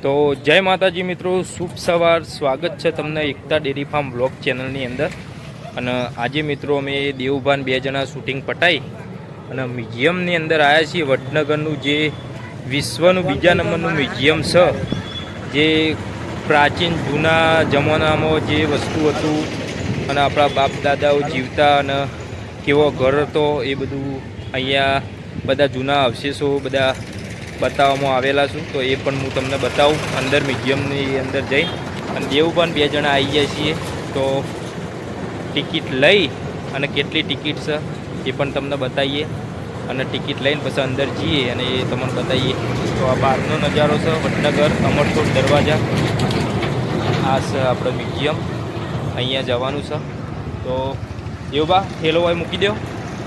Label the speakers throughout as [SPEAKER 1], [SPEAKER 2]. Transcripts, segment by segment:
[SPEAKER 1] તો જય માતાજી મિત્રો, શુભ સવાર. સ્વાગત છે તમને એકતા ડેરી ફાર્મ વ્લોગ ચેનલની અંદર. અને આજે મિત્રો અમે દેવભાન 2 જણા શૂટિંગ પટાઈ અને મ્યુઝિયમની અંદર આવ્યા છીએ. વડનગરનું જે વિશ્વનું બીજા નંબરનું મ્યુઝિયમ છે, જે પ્રાચીન જૂના જમાનામાં જે વસ્તુ હતું અને આપણા બાપ દાદાઓ જીવતા અને કેવો ઘર હતો એ બધું અહીંયા બધા જૂના અવશેષો બધા બતાવવામાં આવેલા છું. તો એ પણ હું તમને બતાવું અંદર મ્યુઝિયમની અંદર જઈ. અને દેવભાન 2 જણા આવી જાય છીએ. તો ટિકિટ લઈ અને કેટલી ટિકિટ છે એ પણ તમને બતાવીએ અને ટિકિટ લઈને પછી અંદર જઈએ અને એ તમને બતાવીએ. તો આ બહારનો નજારો છે વડનગર અમરકોટ દરવાજા. આ છે આપણો મ્યુઝિયમ, અહીંયા જવાનું છે. તો દેવબા ઠેલો હોય મૂકી દો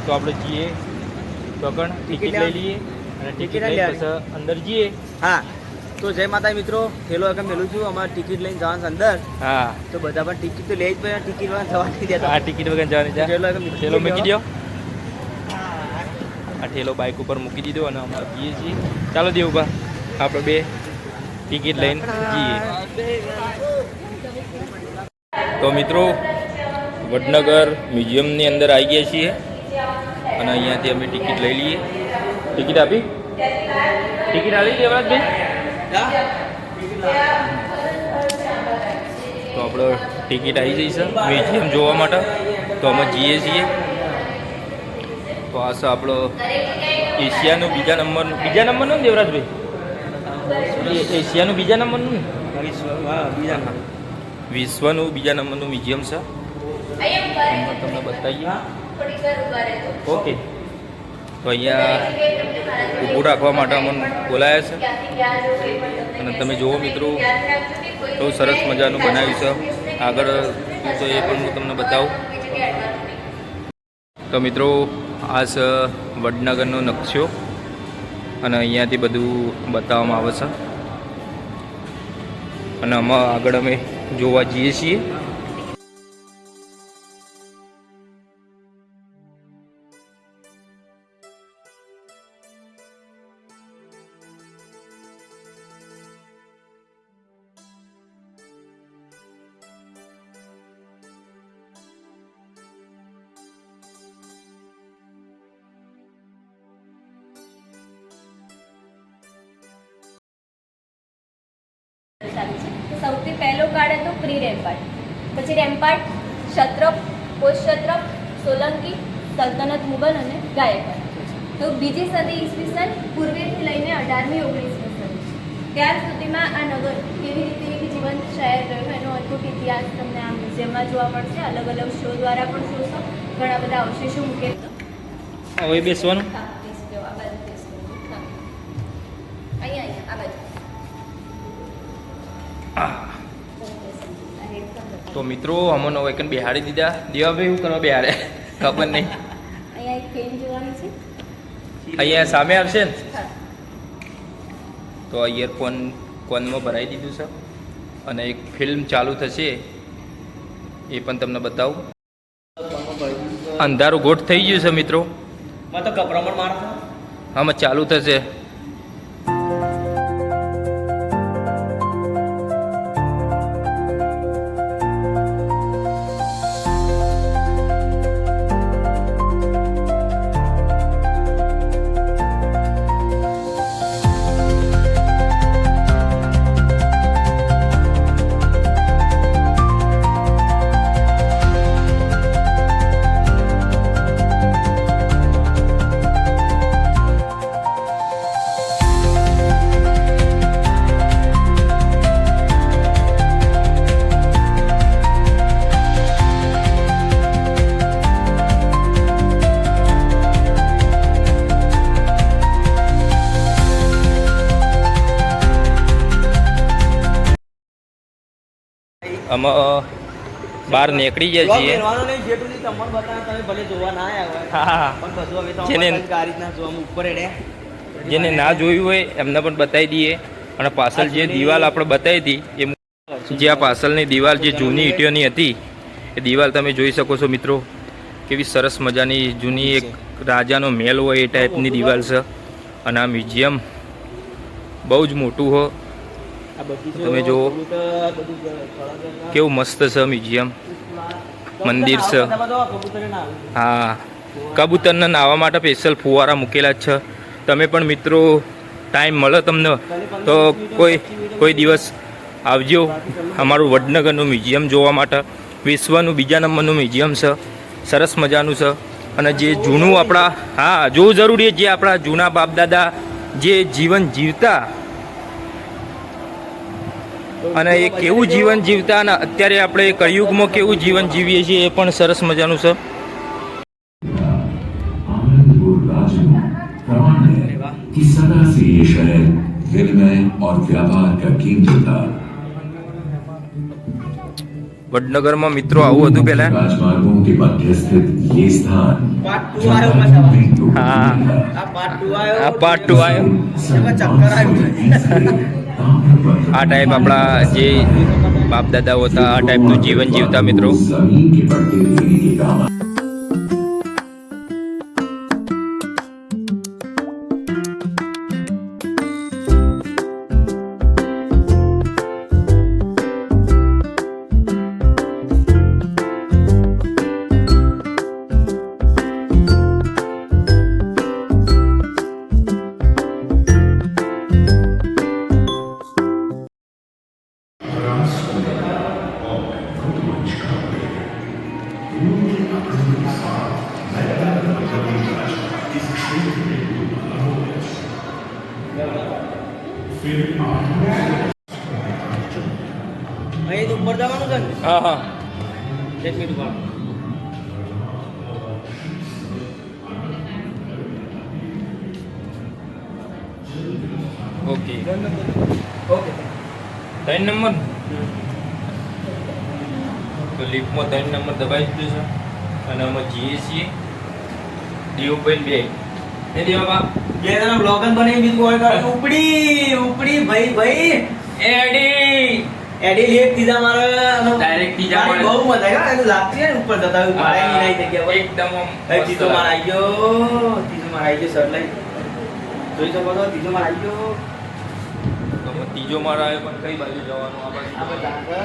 [SPEAKER 1] તો આપણે જઈએ. પકડ ટિકિટ લઈ લઈએ અને ટિકિટ લઈ પછી અંદર જઈએ.
[SPEAKER 2] હા, તો જય માતા મિત્રો, ઠેલો એકમ મેલું છું. અમારે ટિકિટ લઈને જવાનું છે અંદર.
[SPEAKER 1] હા,
[SPEAKER 2] તો બધા પણ ટિકિટ તો લઈ જ પડે, ટિકિટ વગર જવા નહીં દેતા.
[SPEAKER 1] આ ટિકિટ વગર જવાની છે. ઠેલો મૂકી દો. આ ઠેલો બાઇક ઉપર મૂકી દીધો અને અમે જઈએ છીએ. ચાલો દેવબા, આપણે 2 ટિકિટ લઈને જઈએ. તો મિત્રો વડનગર મ્યુઝિયમની અંદર આવી ગયા છીએ અને અહીંયાથી અમે ટિકિટ લઈ લઈએ. ટિકિટ આપી? ટિકિટ આપી દેવરાજભાઈ? તો આપણે ટિકિટ આવી જઈ છે મ્યુઝિયમ જોવા માટે. તો અમે જઈએ છીએ. તો આ છે આપણો એશિયાનું બીજા નંબરનું દેવરાજભાઈ, એશિયાનું બીજા નંબરનું વિશ્વનું બીજા નંબરનું મ્યુઝિયમ છે. તમને બતાવીએ. ઓકે, તો અહીંયા ઊભું રાખવા માટે અમને બોલાયા છે. અને તમે જુઓ મિત્રો, બહુ સરસ મજાનું બનાવ્યું છે. આગળ તો એ પણ હું તમને બતાવું. તો મિત્રો આ છે વડનગરનો નકશો અને અહીંયાથી બધું બતાવવામાં આવે છે. અને આમાં આગળ અમે જોવા જઈએ છીએ.
[SPEAKER 3] સૌથી પહેલો કાળ હતો પ્રી રેમ્પાર્ટ, પછી રેમ્પાર્ટ, ક્ષત્રપ, પોસ્ટક્ષત્રપ, સોલંકી, સલ્તનત મુગલ અને ગાયકવાડ. તો બીજી સદી ઈસવીસન પૂર્વેથી લઈને 18મી 19મી સદી ત્યાર સુધીમાં આ નગર કેવી રીતે એક જીવંત શહેર રહ્યું એનો અદ્ભુત ઇતિહાસ તમને આ મ્યુઝિયમમાં જોવા મળશે. અલગ અલગ શો દ્વારા પણ જોશો, ઘણા બધા અવશેષો મૂકે.
[SPEAKER 1] હવે બેસવાનું.
[SPEAKER 3] હા, બેસી જાઓ. આ બાજુ બેસી જાઓ. અહીંયા આ બાજુ.
[SPEAKER 1] તો મિત્રો અમને વેકન બેહાડી દીધા. દેવાભાઈ શું કરવા બેહાડે ખબર નહીં.
[SPEAKER 3] અહીંયા એક ફિલ્મ જોવાની છે.
[SPEAKER 1] અહીંયા સામે આવશે ને. તો ઇયરફોન કોનમાં ભરાઈ દીધું છે અને એક ફિલ્મ ચાલુ થશે એ પણ તમને બતાવું. અંધારું ગોઠ થઈ ગયું છે મિત્રો.
[SPEAKER 2] તો કપરામણ મારો
[SPEAKER 1] આમાં ચાલુ થશે. અમે બહાર નીકળી જાય છીએ. જેને ના જોયું હોય એમને પણ બતાવી દઈએ. અને પાછળ જે દિવાલ આપણે બતાવી હતી એ જે આ પાછળની દિવાલ જે જૂની ઈંટોની હતી એ દિવાલ તમે જોઈ શકો છો મિત્રો. કેવી સરસ મજાની જૂની એક રાજાનો મહેલ હોય એ ટાઈપની દિવાલ છે. અને આ મ્યુઝિયમ બહુ જ મોટું હો
[SPEAKER 2] આ બગીચો,
[SPEAKER 1] તમે જુઓ
[SPEAKER 2] કબૂતર, બધું ફળાં
[SPEAKER 1] કેવું મસ્ત છે મ્યુઝિયમ, મંદિર છે.
[SPEAKER 2] કબૂતરે ના આવે.
[SPEAKER 1] હા, કબૂતરને નાહવા માટે સ્પેશિયલ ફુવારા મૂકેલા જ છે. તમે પણ મિત્રો ટાઈમ મળે તમને તો કોઈ દિવસ આવજો અમારું વડનગરનું મ્યુઝિયમ જોવા માટે. વિશ્વનું બીજા નંબરનું મ્યુઝિયમ છે, સરસ મજાનું છે. અને જે જૂનું આપણા, હા જોવું જરૂરી જે આપણા જૂના બાપ દાદા જે જીવન જીવતા અને એ કેવું જીવન જીવતા અને અત્યારે આપણે કળિયુગમાં કેવું જીવન જીવીએ છીએ એ પણ સરસ મજાનું છે.
[SPEAKER 4] आनंदपुर राज्य में प्रमाण है कि सदा से ये शहर विनिमय और व्यापार का केंद्र था.
[SPEAKER 1] વડનગરમાં મિત્રો આવું હતું પહેલા.
[SPEAKER 4] राजमार्गों के मध्य स्थित ये स्थान
[SPEAKER 2] પાર્ટ 2 આવ્યો પાછા.
[SPEAKER 1] हाँ.
[SPEAKER 2] આ પાર્ટ 2 આવ્યો.
[SPEAKER 1] આ પાર્ટ 2 આવ્યો.
[SPEAKER 2] એમાં ચક્કર આવ્યું.
[SPEAKER 1] આ ટાઈપ આપણા જે બાપ દાદાઓ હતા આ ટાઈપનું જીવન જીવતા મિત્રો.
[SPEAKER 4] जमीन के पट्टे देने के काम
[SPEAKER 2] અહીં ઉપર જવાનું છે ને?
[SPEAKER 1] હા હા.
[SPEAKER 2] એક મિનિટ ઉભા રહો.
[SPEAKER 1] Okay,
[SPEAKER 2] okay.
[SPEAKER 1] 3 નંબર. તો લિફ્ટમાં 3 નંબર દબાઈ દીધો છે અને અમે જઈએ છીએ દેવભાઈ બે. એ દેવા
[SPEAKER 2] બે જણા બ્લોગ જ બનાવી બીજું કોઈ કરે. ઉપડી ભાઈ ભાઈ
[SPEAKER 1] એડી
[SPEAKER 2] એડી લેક ત્રીજા મારે
[SPEAKER 1] Direct ત્રીજા માળે.
[SPEAKER 2] બહુ મજા આવી. એનું લાગતી ને ઉપર જતા હોય પાણી નહીં જગ્યા પર.
[SPEAKER 1] એકદમ આમ
[SPEAKER 2] એ ત્રીજો માળ આવી ગયો સર લઈ જોઈ શકો છો. ત્રીજો માળ આવી ગયો.
[SPEAKER 1] તો અમે ત્રીજો માળ આવ્યો પણ કઈ બાજુ જવાનું આ બાજુ?
[SPEAKER 2] આ બધા આગળ.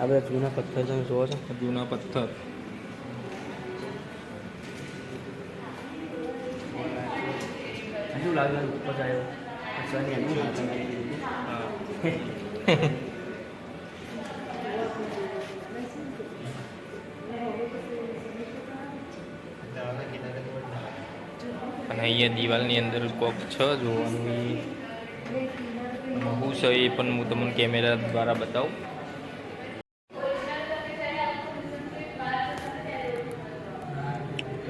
[SPEAKER 2] આ બધા જૂના પથ્થર તમે જોવો છો.
[SPEAKER 1] જૂના પથ્થર.
[SPEAKER 2] શું લાગે ઉપર આવ્યો સરની એનું
[SPEAKER 1] અને અહીંયા દિવાલની અંદર કોક છે જોવાનું એ શું છે એ પણ હું તમને કેમેરા દ્વારા બતાવું.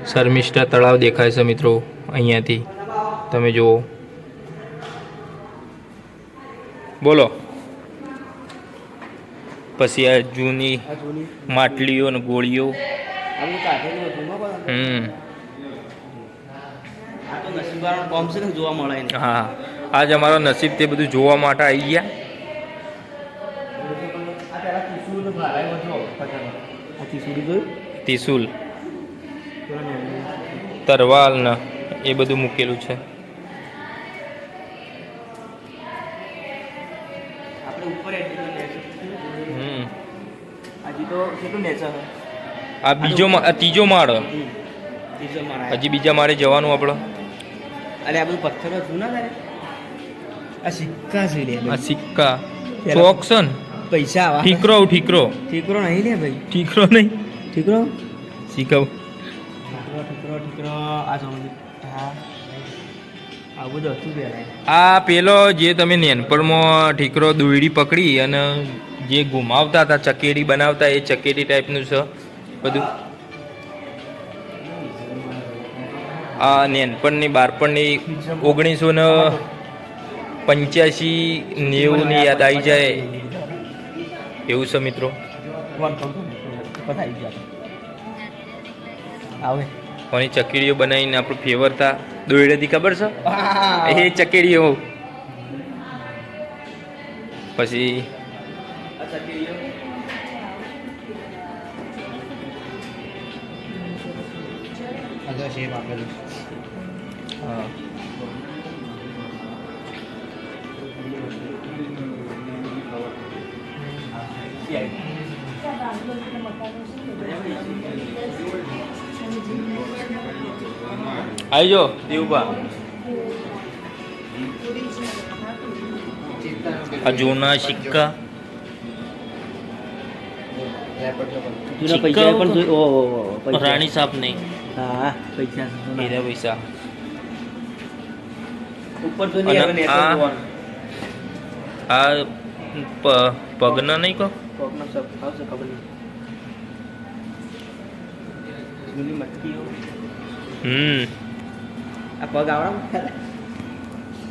[SPEAKER 1] શર્મિષ્ઠા તળાવ દેખાય છે મિત્રો અહીંયાથી તમે જુઓ. બોલો. પછી આ જૂની
[SPEAKER 2] આ જૂની
[SPEAKER 1] માટલીઓ ને ગોળીઓ.
[SPEAKER 2] આ બધું કાઢેલું હતું ન પણ આ તો નસીબવાળાનું કામ છે ને જોવા મળે ને.
[SPEAKER 1] હા, આજ અમારો નસીબ તે બધું જોવા માટે આવી ગયા.
[SPEAKER 2] આ પેલા ત્રિશુલ તો ભારાય બધું આ ત્રિશુલ જોયું
[SPEAKER 1] ત્રિશુલ, તરવાલ ને એ બધું મૂકેલું છે.
[SPEAKER 2] આપણે ઉપર એટલું નેચર હજી તો કેટલું નેચર
[SPEAKER 1] આ બીજો આ ત્રીજો માળ.
[SPEAKER 2] ત્રીજો મારા
[SPEAKER 1] હજી બીજા માળે જવાનું આપણે.
[SPEAKER 2] અરે આ બધું પથ્થરો જૂના તારે આ સિક્કા છે લે
[SPEAKER 1] આ સિક્કા ચોક છે ને.
[SPEAKER 2] પૈસા આવા
[SPEAKER 1] ઠીકરો ઠીકરો
[SPEAKER 2] ઠીકરો નહીં લે ભાઈ
[SPEAKER 1] ઠીકરો નહીં,
[SPEAKER 2] ઠીકરો
[SPEAKER 1] શીખવ.
[SPEAKER 2] ઠીકરો ઠીકરો ઠીકરો આ સમજ હા આવું બધું હતું પહેલાં
[SPEAKER 1] આ પેલો જે તમે નેનપણમાં ઠીકરો દોયડી પકડી અને જે ઘુમાવતા હતા, ચકેડી બનાવતા, એ ચકેડી ટાઈપનું છે બધું. આ નેનપણની બાળપણની 1985-90ની યાદ આવી જાય એવું છે મિત્રો.
[SPEAKER 2] પતાવી ગયા આવે
[SPEAKER 1] કોની ચકેડીઓ બનાવીને આપણું ફેવરતા દોયડેથી ખબર છે એ ચકેડીઓ. પછી
[SPEAKER 2] આગળ શેપ આપેલું
[SPEAKER 1] હા, આવી જો દેવબા. આ જૂના સિક્કા
[SPEAKER 2] જૂના પૈસા પણ જોઈ ઓહો પૈસા
[SPEAKER 1] રાણી સાહેબ નહીં,
[SPEAKER 2] હા પૈસા
[SPEAKER 1] હીરા પૈસા.
[SPEAKER 2] ઉપર તો નહીં
[SPEAKER 1] અને
[SPEAKER 2] આવે
[SPEAKER 1] આ-
[SPEAKER 2] નેચર
[SPEAKER 1] આ પગના નહીં કહો.
[SPEAKER 2] કોકનો સબ આવશે ખબર નહીં જૂની મટકીઓ આ પગ આવડા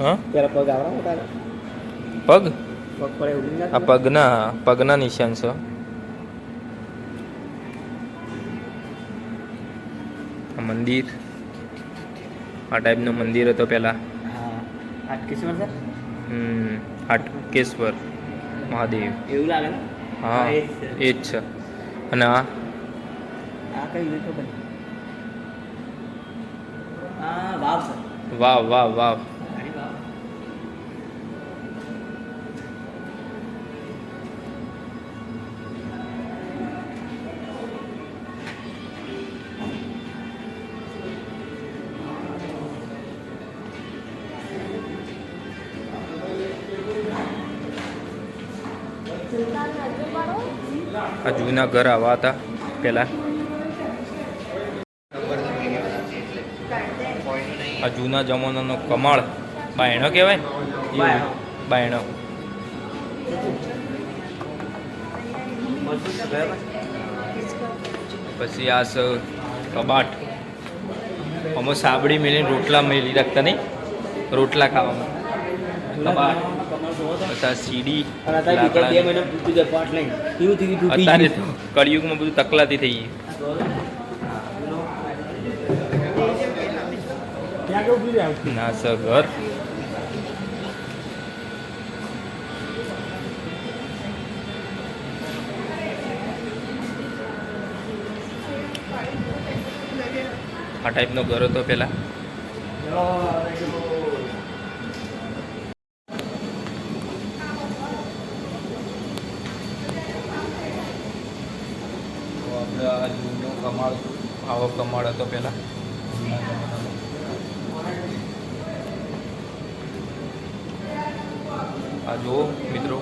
[SPEAKER 1] હા,
[SPEAKER 2] પેલા પગ આવડા તારે
[SPEAKER 1] પગ.
[SPEAKER 2] પગ પડે ઉડી
[SPEAKER 1] આ પગના નિશાન છે. આ મંદિર, આ ટાઈપનું મંદિર હતો પહેલા.
[SPEAKER 2] હા હાટકેશ્વર સર
[SPEAKER 1] હાટકેશ્વર મહાદેવ.
[SPEAKER 2] એવું લાગે ને
[SPEAKER 1] હા,
[SPEAKER 2] એ જ છે.
[SPEAKER 1] એ જ છે. અને આ
[SPEAKER 2] આ કઈ રીતે ખબર આ વાવ સર
[SPEAKER 1] વાવ વાવ વાવ.
[SPEAKER 2] અરે વાવ
[SPEAKER 1] આ જૂના ઘર આવા હતા પહેલા. આ જૂના જમાનાનો કમાળ બાયણો કહેવાય ને?
[SPEAKER 2] બાયણો.
[SPEAKER 1] બાયણો. પછી આ છે કબાટ. આમાં સાબડી મેલીને રોટલા મેલી રાખતા નહીં, રોટલા ખાવામાં. કબાટ. પછી આ સીડી
[SPEAKER 2] અને અત્યારે બીજા 2
[SPEAKER 1] લાકડાની.
[SPEAKER 2] મહિના તૂટી જાય પાટ લઈને કેવું થયું તૂટી
[SPEAKER 1] અત્યારે
[SPEAKER 2] ગયું
[SPEAKER 1] તો કળિયુગમાં બધું તકલાથી થઈ ગયું.
[SPEAKER 2] ત્યાં કેવું ભૂલી આવ્યું
[SPEAKER 1] ના સર ઘર. આ ટાઈપનો ઘર હતો પેલા. આપણે આ જૂનો કમાળ, આવો કમાળ હતો પેલા. આ જુઓ મિત્રો,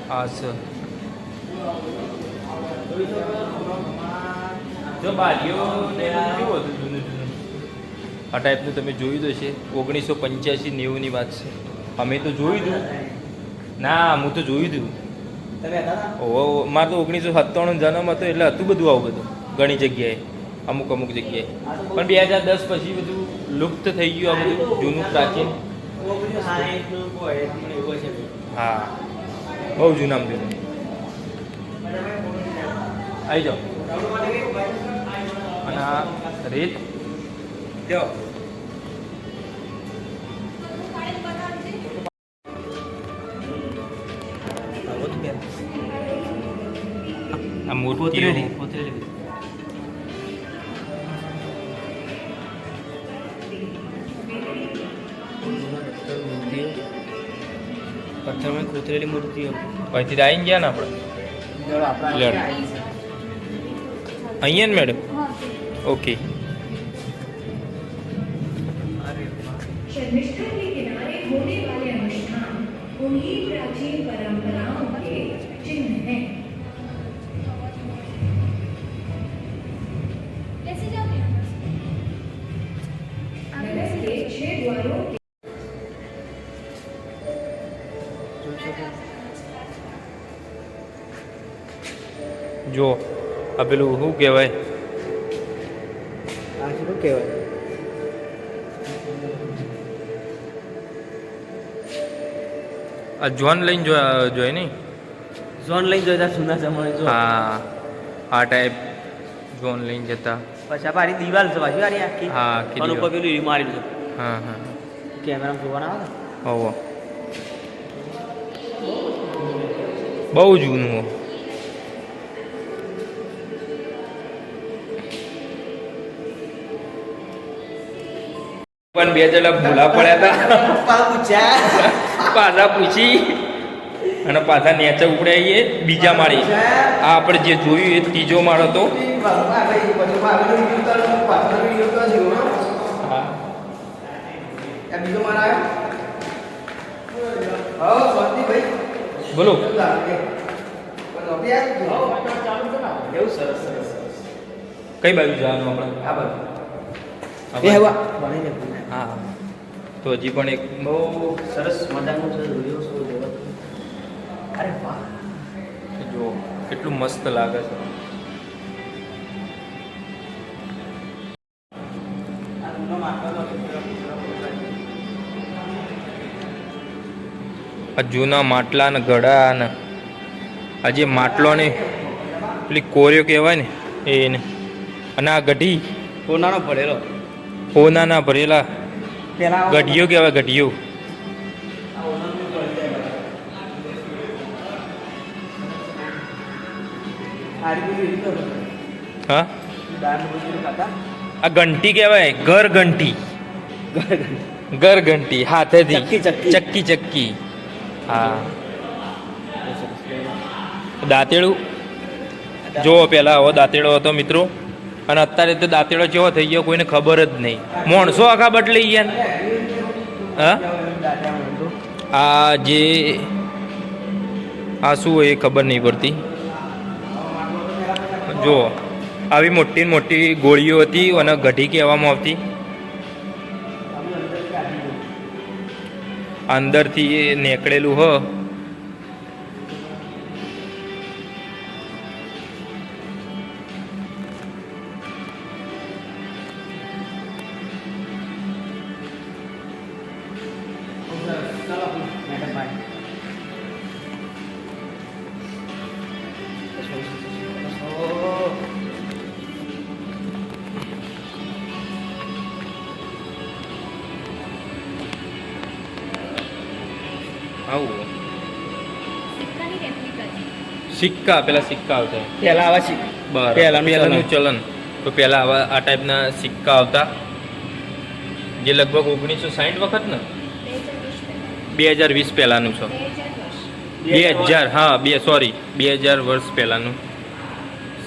[SPEAKER 1] આ છે જો બારીઓ ને કેવું હતું જૂનું જૂનું. આ ટાઈપનું તમે જોયું તો છે. 1985-90ની વાત છે. અમે તો જોયું હતું. ના હું તો જોયું હતું.
[SPEAKER 2] તમે હતા ને?
[SPEAKER 1] ઓહો મારે તો 1997 જન્મ હતો એટલે હતું બધું આવું બધું ઘણી જગ્યાએ અમુક અમુક જગ્યાએ પણ 2010 પછી બધું લુપ્ત થઈ ગયું આ બધું જૂનું પ્રાચીન. હા બહુ જૂનામ જૂનું. આવી જાઓ. અને આ રેત જો આ મૂર્તિઓ
[SPEAKER 2] પથ્થરમાં કોતરેલી મૂર્તિઓ.
[SPEAKER 1] અહીંથી આવીને ગયા ને આપણે લેડ. અહીંયા ને મેડમ ઓકે.
[SPEAKER 5] शर्मिष्ठा के किनारे होने वाले अनुष्ठान उन्हीं प्राचीन परंपराओं के चिन्ह हैं।
[SPEAKER 3] कैसे जाओगे?
[SPEAKER 5] नगर के 6 द्वारों के
[SPEAKER 1] જો આ પેલું શું કહેવાય
[SPEAKER 2] આ શું કહેવાય?
[SPEAKER 1] આ જોન લઈને જોઈ નહીં.
[SPEAKER 2] ઝોન લઈને જોઈતા જૂના જમાને જો.
[SPEAKER 1] હા આ ટાઈપ જોન લઈને જતા.
[SPEAKER 2] પછી આ પારી દિવાલ છે પાછી આરી આખી.
[SPEAKER 1] હા આખી
[SPEAKER 2] અને ઉપર
[SPEAKER 1] દિવાલ.
[SPEAKER 2] પેલું મારેલું છે.
[SPEAKER 1] હા હા
[SPEAKER 2] કેમેરામાં જોવાના આવે ને.
[SPEAKER 1] હોવો બહુ જૂનું હો. પણ બે જણા ભૂલા પડ્યા હતા
[SPEAKER 2] પપ્પા પૂછ્યા.
[SPEAKER 1] પાછા પૂછી અને પાછા નેચે ઉપડાઈએ બીજા માળી. આ આપણે જે જોયું એ ત્રીજો માળ હતો. હા બોલો.
[SPEAKER 2] એવું સરસ સરસ સરસ.
[SPEAKER 1] કઈ બાજુ જવાનું આપણે?
[SPEAKER 2] આ બાજુ.
[SPEAKER 1] આ
[SPEAKER 2] એ
[SPEAKER 1] બાજુ?
[SPEAKER 2] હવા બનીને પૂછ્યા.
[SPEAKER 1] હા તો હજી પણ એક
[SPEAKER 2] બહુ સરસ મજાનું છે. જોયો છો જોયો. અરે વાહ.
[SPEAKER 1] જો કેટલું મસ્ત લાગે છે. આ જૂના માટલા ને ઘડા ને આ જે માટલો ને પેલી કોર્યો કહેવાય ને એને અને આ ગઢી
[SPEAKER 2] કોનાનો પડેલો.
[SPEAKER 1] હોનાના ભરેલા
[SPEAKER 2] પેલા
[SPEAKER 1] ગઢીઓ કહેવાય ગઢીઓ. હા આ ઘંટી કહેવાય ઘર ઘંટી. ઘર ઘંટી હાથેથી
[SPEAKER 2] ચક્કી, ચક્કી.
[SPEAKER 1] ચક્કી ચક્કી. હા દાંતેડું જો પેલા આવો દાંતેડો હતો મિત્રો અને અત્યારે તો દાંતેડો કેવો થઈ ગયો કોઈને ખબર જ નહીં. માણસો આખા બદલાઈ ગયા ને. હા આ જે આ શું હોય એ ખબર નહીં પડતી. જો આવી મોટી ને મોટી ગોળીઓ હતી અને ગઢી કહેવામાં આવતી. અંદરથી એ નીકળેલું હ. આવું
[SPEAKER 3] સિક્કાની રેપ્લિકા છે.
[SPEAKER 1] સિક્કા પેલા સિક્કા આવતા
[SPEAKER 2] પેલા આવા છે.
[SPEAKER 1] બરાબર
[SPEAKER 2] પહેલાનું
[SPEAKER 1] પહેલાનું ચલન. તો પહેલા આવા આ ટાઈપના સિક્કા આવતા જે લગભગ 1960 વખત ને 2020 પહેલાનું છે. 2000 હા 2000 વર્ષ પહેલાનું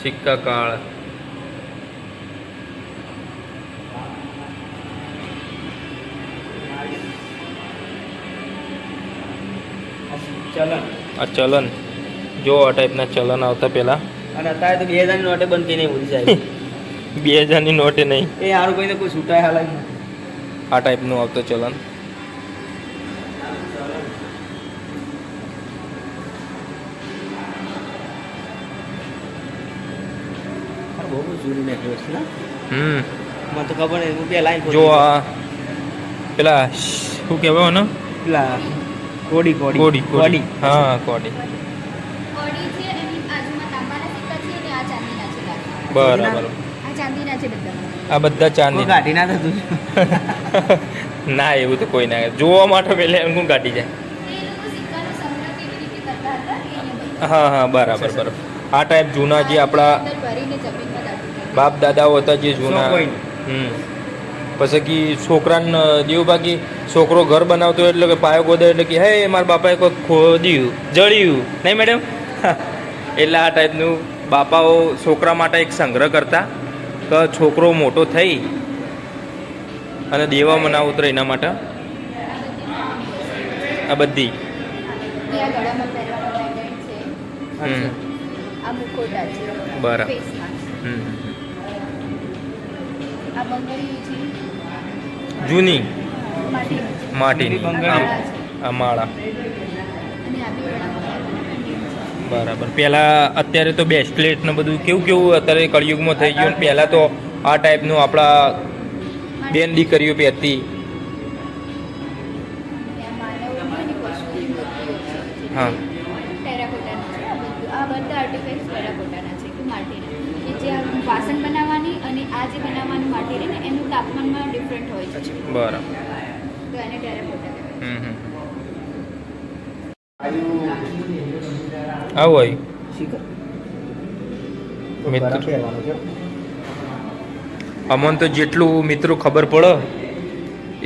[SPEAKER 1] સિક્કા કાળ.
[SPEAKER 2] ચલણ.
[SPEAKER 1] આ ચલન જો આ ટાઈપના ચલન આવતા પહેલા.
[SPEAKER 2] અને અત્યારે તો 2000 ની નોટે બનતી નહીં બધી સાહેબ.
[SPEAKER 1] 2000ની નોટે નહીં
[SPEAKER 2] એ સારું કહીને કોઈ છૂટાય હાલ
[SPEAKER 1] આ ટાઈપનું આવતું ચલન.
[SPEAKER 2] બહુ જૂનું નીકળ્યું છે ને. મને તો ખબર નહીં, હું પહેલા
[SPEAKER 1] જો આ પેલા શું કહેવાય ને
[SPEAKER 2] પેલા કોડી
[SPEAKER 1] કોડી કોડી હા કોડી
[SPEAKER 3] કોડી છે એની બાજુમાં તાંબાના સિક્કા છે અને આ ચાંદીના છે બાકી.
[SPEAKER 1] બરાબર
[SPEAKER 3] આ ચાંદીના છે બધા.
[SPEAKER 1] આ બધા ચાંદી
[SPEAKER 2] કાઢી ના થતું.
[SPEAKER 1] ના એવું તો કોઈ ના કરે. જોવા માટે પેલે એમ કોણ કાઢી જાય.
[SPEAKER 3] એ લોકો સિક્કાનો સંગ્રહ કેવી રીતે કરતા હતા એ અહીંયા
[SPEAKER 1] હા હા બરાબર બરાબર. આ ટાઈપ જૂના જે આપણા
[SPEAKER 3] અંદર ભરીને જમીનમાં દાખલ
[SPEAKER 1] બાપ દાદાઓ હતા જે જૂના
[SPEAKER 2] સો કોઈન.
[SPEAKER 1] પછી કે છોકરાને દેવભાગી છોકરો ઘર બનાવતો હોય એટલે કે પાયો ગોદે એટલે કે હે મારા બાપાએ કોઈ ખોદ્યું જળ્યું નહીં મેડમ એટલે આ ટાઈપનું બાપાઓ છોકરા માટે એક સંગ્રહ કરતા કે છોકરો મોટો થઈ અને દેવામાં ના ઉતરે એના માટે આ બધી
[SPEAKER 3] આ ગળામાં પહેરવાનો પેન્ડન્ટ છે.
[SPEAKER 1] હમ
[SPEAKER 3] આ મુખોટા છે.
[SPEAKER 1] બરાબર.
[SPEAKER 3] ફેસમાં.
[SPEAKER 1] હમ.
[SPEAKER 3] આ બંગડી છે.
[SPEAKER 1] જૂની
[SPEAKER 3] માટીની છે.
[SPEAKER 1] માટીની
[SPEAKER 2] બંગડી.
[SPEAKER 1] આ માળા
[SPEAKER 3] અને આ બી ગળામાં પહેરવાનો પેન્ડન્ટ છે.
[SPEAKER 1] બરાબર. પહેલાં અત્યારે તો બેસ્ટલેટ ને બધું કેવું કેવું અત્યારે કળિયુગમાં થઈ ગયું ને પહેલાં તો આ ટાઈપનું આપણા બેન દીકરીઓ પહેરતી
[SPEAKER 3] આ માનવની અને પશુની મૂર્તિઓ છે.
[SPEAKER 1] હા.
[SPEAKER 3] ટેરાકોટાના છે આ બધું. આ બધા આર્ટિફેક્ટ્સ ટેરાકોટાના છે કે માટીના કે જે આ વાસણ બનાવવાની અને આ જે બનાવવાનું માટી રહે ને એનું તાપમાનમાં ડિફરન્ટ હોય છે.
[SPEAKER 1] બરાબર.
[SPEAKER 3] તો એને ટેરાકોટા કહેવાય.
[SPEAKER 1] હમ આવું હોય મિત્રો અમને તો જેટલું મિત્રો ખબર પડે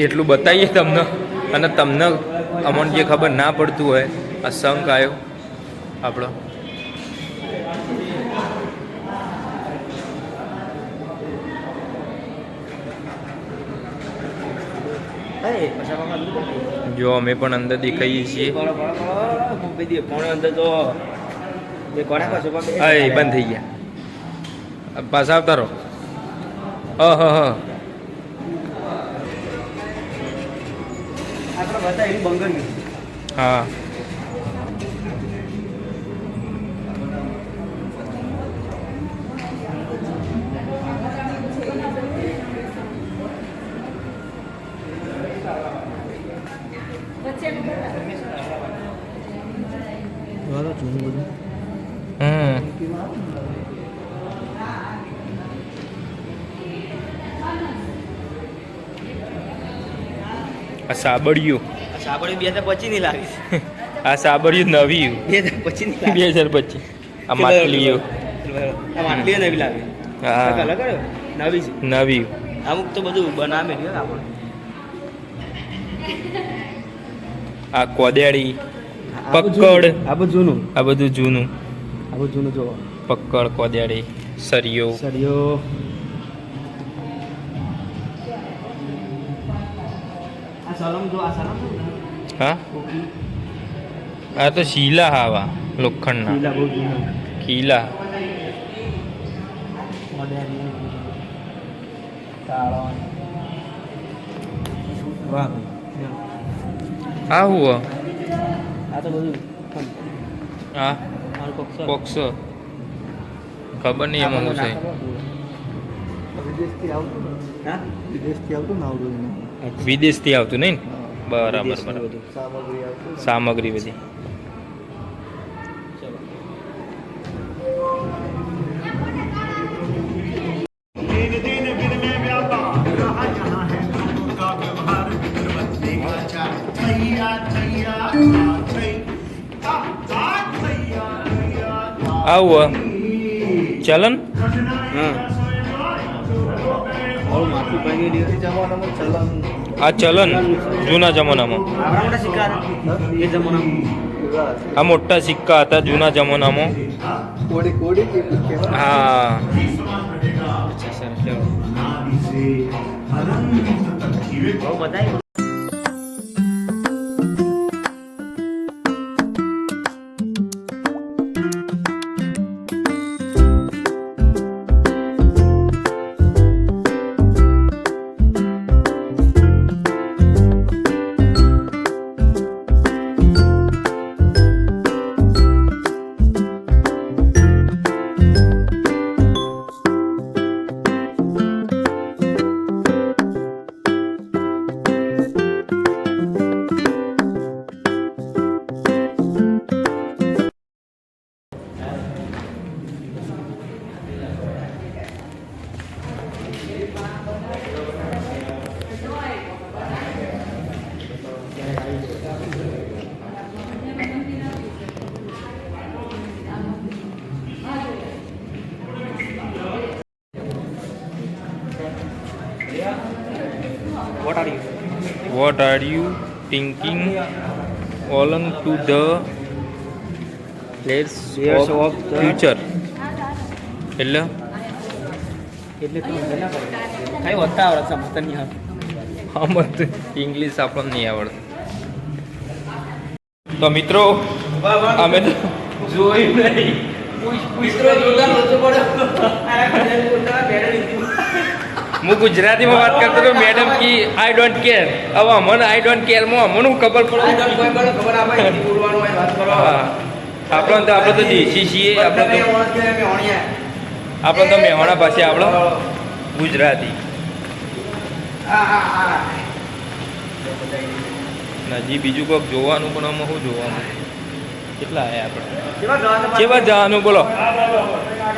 [SPEAKER 1] એટલું બતાવીએ તમને અને તમને અમને જે ખબર ના પડતું હોય આ શંખ આવ્યો આપણો જો અમે પણ અંદર દેખાઈએ છીએ
[SPEAKER 2] અંદર તો એ કોને પાછો
[SPEAKER 1] અય બંધ થઈ ગયા પાછા આવતા રહો હ
[SPEAKER 2] આપણે બતા એની બંગડી
[SPEAKER 1] હા આ સાબડિયું
[SPEAKER 2] સાબડી 2025 ની લાવી
[SPEAKER 1] આ સાબડિયું નવી
[SPEAKER 2] 2025 ની
[SPEAKER 1] 2025 આ માટલીઓ
[SPEAKER 2] આ માટલીઓ નવી લાવી
[SPEAKER 1] હા.
[SPEAKER 2] અલગ કર્યો નવી છે
[SPEAKER 1] નવી
[SPEAKER 2] અમુક તો બધું બનાવે રહ્યો આપણે
[SPEAKER 1] આ કોદેડી પક્કડ
[SPEAKER 2] આ બધું જૂનું
[SPEAKER 1] આ બધું જૂનું
[SPEAKER 2] આ બધું જૂનું જોવો
[SPEAKER 1] પક્કડ કોદેડી સરિયો
[SPEAKER 2] સરિયો આ સલમ જો આ સલમ
[SPEAKER 1] હા આ તો શીલા હાવા લોખંડના
[SPEAKER 2] લીલા બહુ જૂના
[SPEAKER 1] કીલા
[SPEAKER 2] વાહ
[SPEAKER 1] આ હુઆ
[SPEAKER 2] આ તો બધું
[SPEAKER 1] આ
[SPEAKER 2] મારું પક્ષ
[SPEAKER 1] બોક્સ ખબર નહીં એમાં શું છે
[SPEAKER 2] વિદેશથી આવતું હા વિદેશથી આવતું ને આવડું
[SPEAKER 1] વિદેશથી આવતું નહીં ને? બરાબર
[SPEAKER 2] વિદેશનું
[SPEAKER 1] બરાબર
[SPEAKER 2] બધું સામગ્રી આવતું
[SPEAKER 1] સામગ્રી બધી આવું ચલન
[SPEAKER 2] હા મારું માથું પાણી દિવસથી જમાનામાં ચલન
[SPEAKER 1] આ ચલન જૂના જમાનામાં
[SPEAKER 2] આપણા મોટા સિક્કા હતા એ જમાનામાં
[SPEAKER 1] આ મોટા સિક્કા હતા જૂના જમાનામાં
[SPEAKER 2] કોડી કોડી કે
[SPEAKER 1] હા
[SPEAKER 2] અચ્છા સર ચલો બહુ બતાવી
[SPEAKER 1] what are you thinking along to the players
[SPEAKER 2] Players
[SPEAKER 1] of
[SPEAKER 2] of the-
[SPEAKER 1] future એટલે
[SPEAKER 2] એટલે તો સમજ ના પડે ખાલી વધતા આવડે સમજતા નહીં આવે
[SPEAKER 1] આમાં તો ઇંગ્લિશ આપણને નહીં આવડતું. તો મિત્રો અમે તો જોયું નહીં.
[SPEAKER 2] મિત્રો જોરદાર લોચો પડ્યો આરા ખાલી બોલતા બેડે લીધી
[SPEAKER 1] હું ગુજરાતીમાં વાત કરતો હતો. મેડમ કી આઈ ડોન્ટ કેર. હવે અમને આઈ ડોન્ટ કેરમાં અમને ખબર
[SPEAKER 2] આ
[SPEAKER 1] પડે.
[SPEAKER 2] તો કોઈ પણ ખબર આપે હિન્દી બોલવાનું હોય વાત કરો
[SPEAKER 1] હા આપણે તો દેશી છીએ. આપણે તો મેવાણા પાસે આપણો ગુજરાતી. હજી બીજું કોઈક જોવાનું પણ આમાં શું જોવાનું? કેટલા આવ્યા આપણે? કેવા જવાનું બોલો?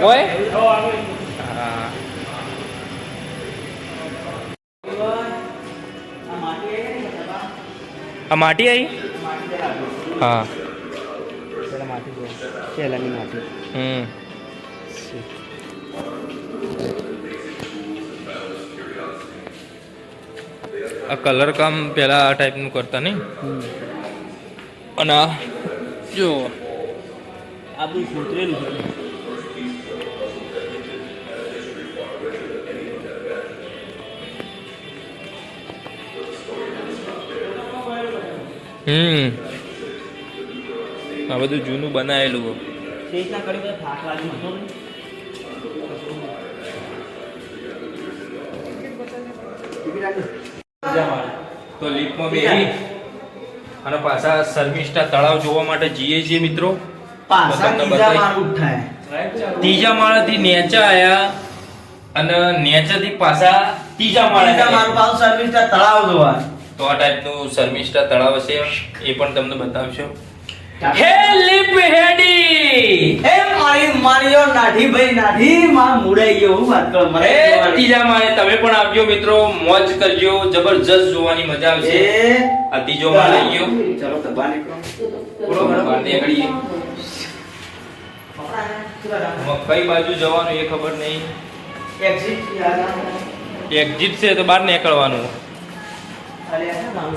[SPEAKER 1] ઓય હા આ માટી આવી. હા
[SPEAKER 2] પહેલાની માટી
[SPEAKER 1] આ કલર કામ પેલા આ ટાઈપનું કરતા નહીં. અને આ જો
[SPEAKER 2] આ બધું સુતરેલું છે
[SPEAKER 1] આ બધું જૂનું બનાવેલું.
[SPEAKER 2] તે રીતના કરી બધા થાક લાગી હતો
[SPEAKER 1] તો લીપમાં બેસી અને પાછા શર્મિષ્ઠા તળાવ જોવા માટે જઈએ છીએ મિત્રો.
[SPEAKER 2] પાછા
[SPEAKER 1] તમને
[SPEAKER 2] ત્રીજા
[SPEAKER 1] બતાવી.
[SPEAKER 2] માળ ઉઠાય
[SPEAKER 1] ત્રીજા માળેથી નેચા આયા અને નેચાથી પાછા ત્રીજા માળે
[SPEAKER 2] ત્રીજા માળ
[SPEAKER 1] આયા.
[SPEAKER 2] પાછું સર્વિસ તળાવ જોવા
[SPEAKER 1] તો આ ટાઈપનું શર્મિષ્ઠા તળાવ છે, એ પણ તમને બતાવશો. હે લીપ હેડી
[SPEAKER 2] એ મારીઓ નાઠી ભાઈ નાઠી માં મુડાઈ ગયો હું વાત કરું મને
[SPEAKER 1] એ
[SPEAKER 2] જોવાની.
[SPEAKER 1] ત્રીજા માળે તમે પણ આવજો મિત્રો, મોજ કરજો, જબરજસ્ત જોવાની મજા આવશે.
[SPEAKER 2] એ
[SPEAKER 1] આ ત્રીજો માળ આવી ગયો.
[SPEAKER 2] ચલો તો બહાર નીકળો
[SPEAKER 1] બોલો બહાર નીકળીએ. આમાં કઈ બાજુ જવાનું એ ખબર નહીં.
[SPEAKER 2] એક્ઝિટ યાર
[SPEAKER 1] એક્ઝિટ છે તો બહાર નીકળવાનું.
[SPEAKER 2] અરે આ નામ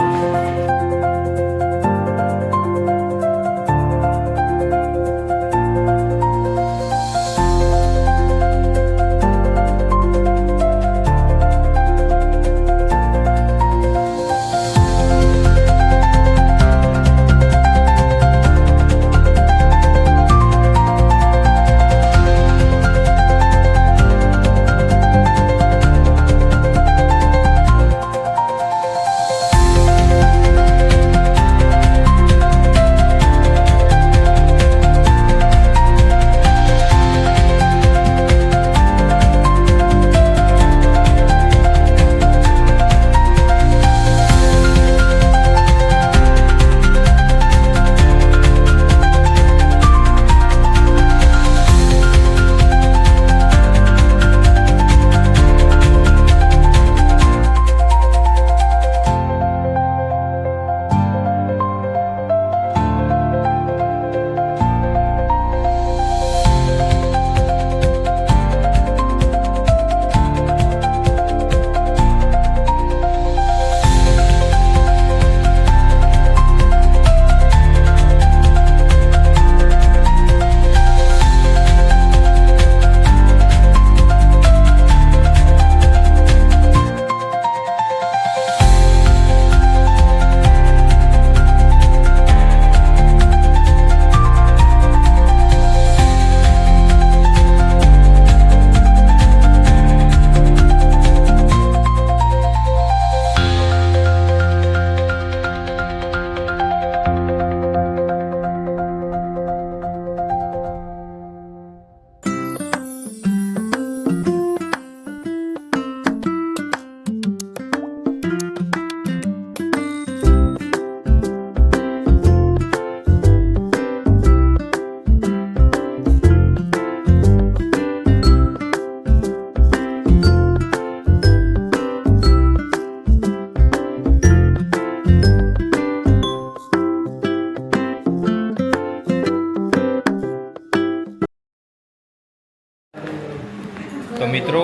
[SPEAKER 1] તો મિત્રો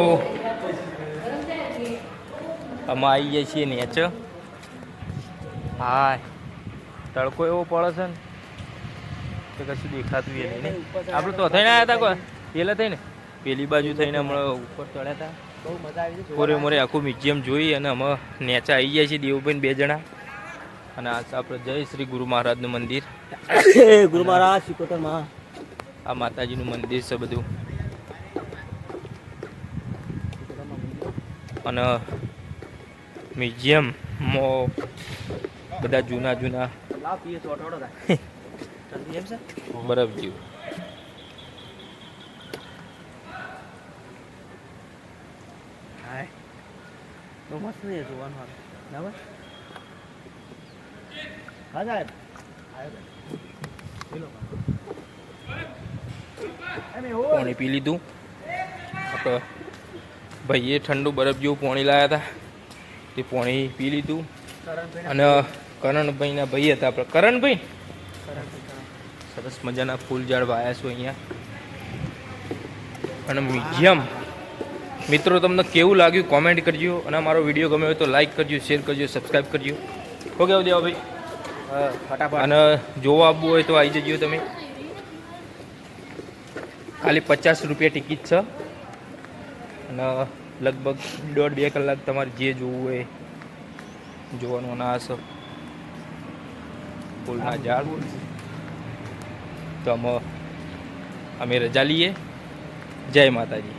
[SPEAKER 1] અમે આવી જઈએ છીએ નેચ. હાય તડકો એવો પડે છે ને કે કશું દેખાતું એ નહીં. આપણે તો થઈને આવ્યા હતા કોઈ પેલા થઈને પેલી બાજુ થઈને હમણાં ઉપર ચડ્યા હતા.
[SPEAKER 2] બહુ મજા આવી છે.
[SPEAKER 1] મોરે મોરે આખું મ્યુઝિયમ જોઈ અને અમે નેચા આવી ગયા છીએ દેવુભાઈ 2 જણા. અને આ આપણે જય શ્રી ગુરુ મહારાજનું મંદિર.
[SPEAKER 2] ગુરુ મહારાજ શિકોતર માં
[SPEAKER 1] આ માતાજીનું મંદિર છે બધું. અને મ્યુઝિયમમાં બધા જૂના જૂના
[SPEAKER 2] લાવ પીએ તો અટોડો થાય. જલ્દી એમ છે.
[SPEAKER 1] બરફ જેવું.
[SPEAKER 2] હાય તો મસ્ત છે જોવાનું હારું. બરાબર હા સાહેબ
[SPEAKER 1] પાણી પી લીધું. આપણે ભાઈએ ઠંડુ બરફ જેવું પાણી લાવ્યા હતા તે પાણી પી લીધું. અને કરણભાઈના ભાઈ હતા આપણે કરણભાઈ સરસ મજાના ફૂલ ઝાડ વાયા છો અહીંયા. અને મ્યુઝિયમ મિત્રો તમને કેવું લાગ્યું કોમેન્ટ કરજો. અને અમારો વિડીયો ગમ્યો હોય તો લાઈક કરજો, શેર કરજો, સબસ્ક્રાઈબ કરજો. હો કેવું દેવા ભાઈ
[SPEAKER 2] ફટાફટ.
[SPEAKER 1] અને જોવા આવવું હોય તો આવી જજો તમે. ખાલી 50 રૂપિયા ટિકિટ છે. અને લગભગ 1.5-2 કલાક તમારે જે જોવું હોય જોવાનું. ના હશે ફૂલના ઝાડ. તો અમે રજા લઈએ. જય માતાજી.